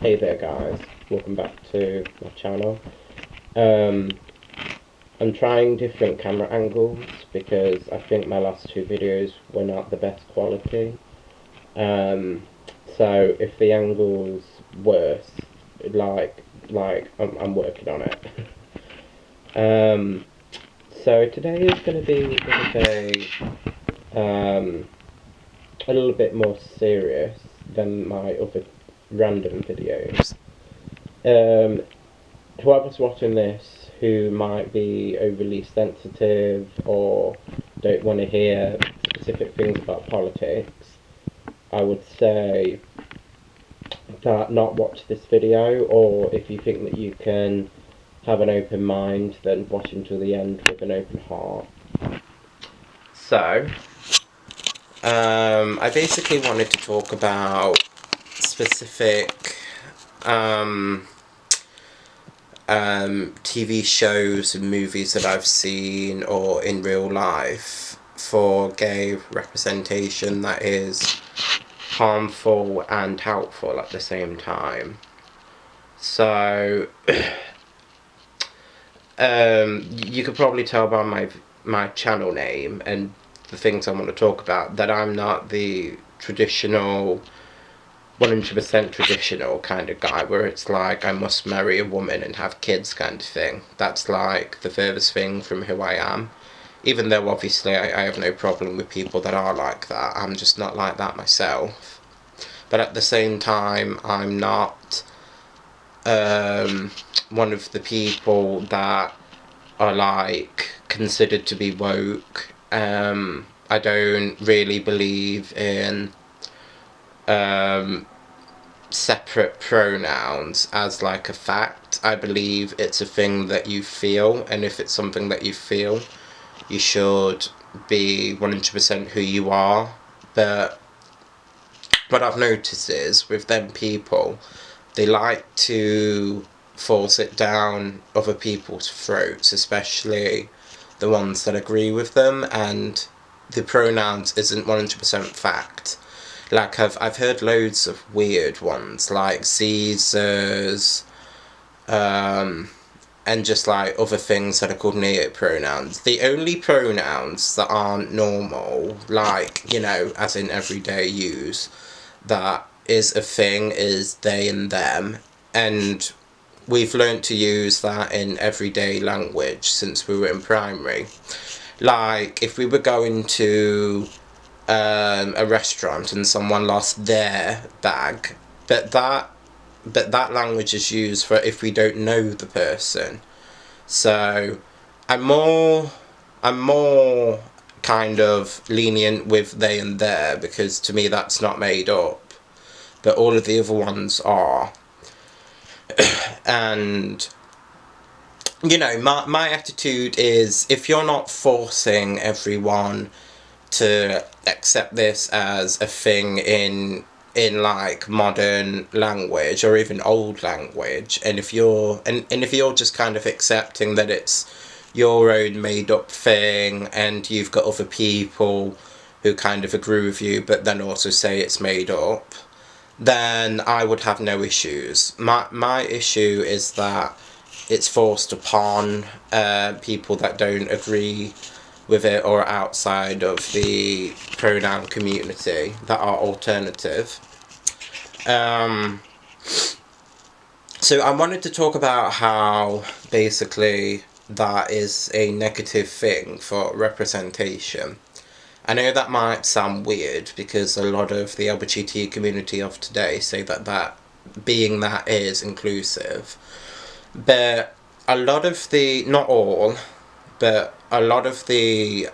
Hey there guys, welcome back to my channel. Um, I'm trying different camera angles because I think my last two videos were not the best quality. Um, so if the angle's worse, I'm working on it. um, so today is going to be um, a little bit more serious than my other random videos. Um, Whoever's watching this who might be overly sensitive or don't want to hear specific things about politics, I would say that not watch this video, or if you think that you can have an open mind, then watch until the end with an open heart. So, I basically wanted to talk about specific TV shows and movies that I've seen or in real life for gay representation that is harmful and helpful at the same time. So, you could probably tell by my channel name and the things I want to talk about that I'm not the traditional 100% traditional kind of guy where it's like I must marry a woman and have kids kind of thing. That's like the furthest thing from who I am. Even though obviously I have no problem with people that are like that, I'm just not like that myself. But at the same time, I'm not one of the people that are like considered to be woke. I don't really believe in separate pronouns as like a fact. I believe it's a thing that you feel, and if it's something that you feel, you should be 100% who you are. But what I've noticed is with them people, they like to force it down other people's throats, especially the ones that agree with them, and the pronouns isn't 100% fact. Like, I've heard loads of weird ones, like Caesars, and just like other things that are called neo-pronouns. The only pronouns that aren't normal, like, as in everyday use, that is a thing is they and them. And we've learnt to use that in everyday language since we were in primary. Like, if we were going to a restaurant and someone lost their bag, but that language is used for if we don't know the person. So I'm more kind of lenient with they and their, because to me that's not made up, but all of the other ones are. And my attitude is, if you're not forcing everyone to accept this as a thing in like modern language or even old language, and if you're just kind of accepting that it's your own made up thing, and you've got other people who kind of agree with you but then also say it's made up, then I would have no issues. My issue is that it's forced upon people that don't agree with it or outside of the pronoun community that are alternative. So I wanted to talk about how basically that is a negative thing for representation. I know that might sound weird because a lot of the LGBT community of today say that being that is inclusive. But a lot of the, not all, but a lot of the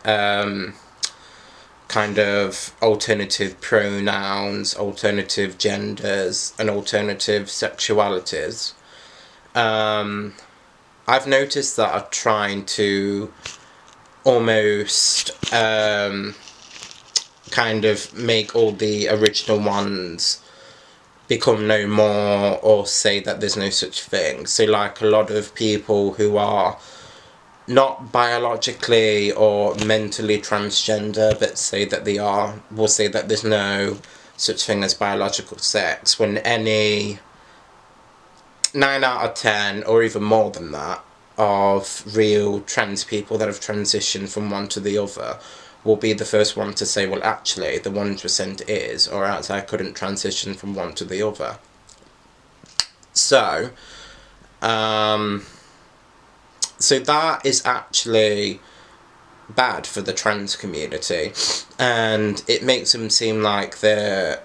kind of alternative pronouns, alternative genders, and alternative sexualities, I've noticed that are trying to almost kind of make all the original ones become no more, or say that there's no such thing. So like a lot of people who are not biologically or mentally transgender but say that they are, will say that there's no such thing as biological sex, when any 9 out of 10, or even more than that, of real trans people that have transitioned from one to the other will be the first one to say, well, actually, the 1% is, or else I couldn't transition from one to the other. So, so that is actually bad for the trans community, and it makes them seem like their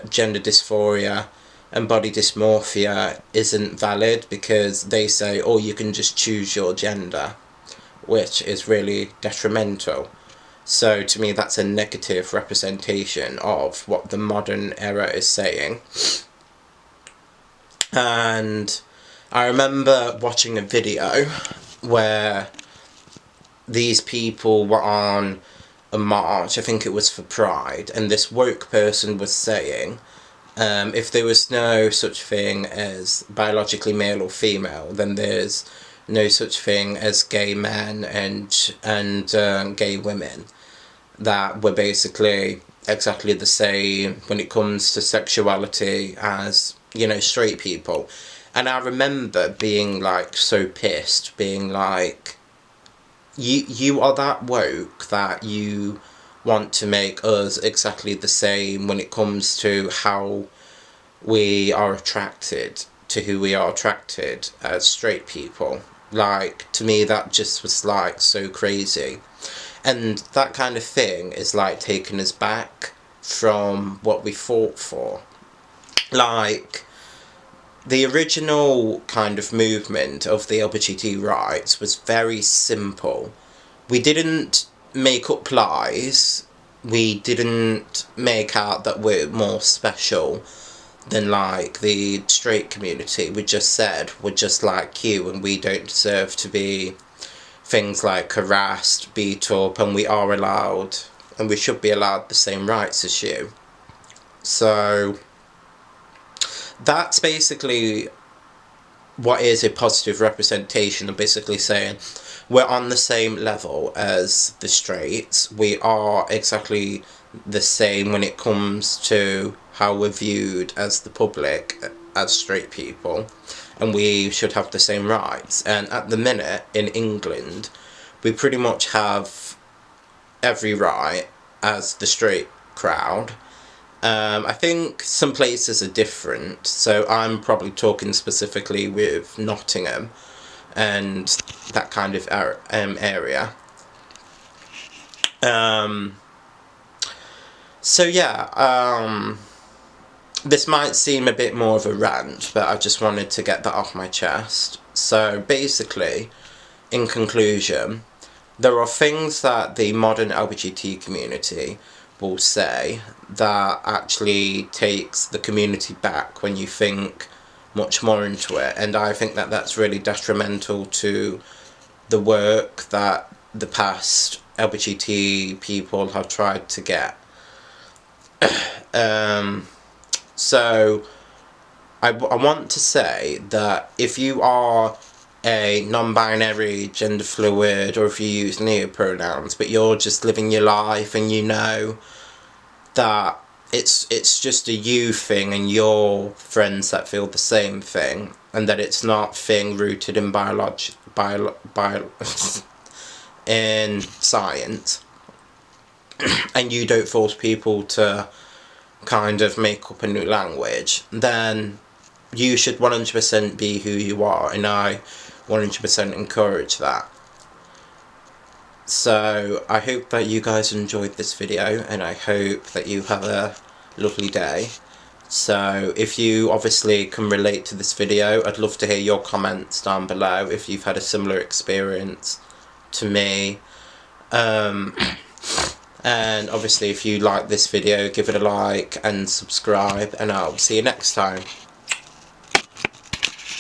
gender dysphoria and body dysmorphia isn't valid, because they say, oh, you can just choose your gender, which is really detrimental. So to me, that's a negative representation of what the modern era is saying. And I remember watching a video where these people were on a march, I think it was for Pride, and this woke person was saying, if there was no such thing as biologically male or female, then there's no such thing as gay men and gay women, that were basically exactly the same when it comes to sexuality as, you know, straight people. And I remember being like so pissed, being like, you are that woke that you want to make us exactly the same when it comes to how we are attracted to who we are attracted as straight people. Like, to me, that just was like so crazy. And that kind of thing is like taking us back from what we fought for. Like, the original kind of movement of the LGBT rights was very simple. We didn't make up lies. We didn't make out that we're more special than like the straight community. We just said we're just like you, and we don't deserve to be things like harassed, beat up, and we are allowed, and we should be allowed the same rights as you. So that's basically what is a positive representation of basically saying we're on the same level as the straights. We are exactly the same when it comes to how we're viewed as the public, as straight people, and we should have the same rights. And at the minute in England, we pretty much have every right as the straight crowd. I think some places are different, so I'm probably talking specifically with Nottingham and that kind of area. So yeah, this might seem a bit more of a rant, but I just wanted to get that off my chest. So basically, in conclusion, there are things that the modern LGBT community will say that actually takes the community back when you think much more into it, and I think that that's really detrimental to the work that the past LGBT people have tried to get. So I want to say that if you are a non-binary, gender fluid, or if you use neopronouns, but you're just living your life and you know that it's just a you thing and your friends that feel the same thing, and that it's not thing rooted in in science, and you don't force people to kind of make up a new language, then you should 100% be who you are, and I 100% encourage that. So I hope that you guys enjoyed this video, and I hope that you have a lovely day. So if you obviously can relate to this video, I'd love to hear your comments down below if you've had a similar experience to me. And obviously if you like this video, give it a like and subscribe, and I'll see you next time.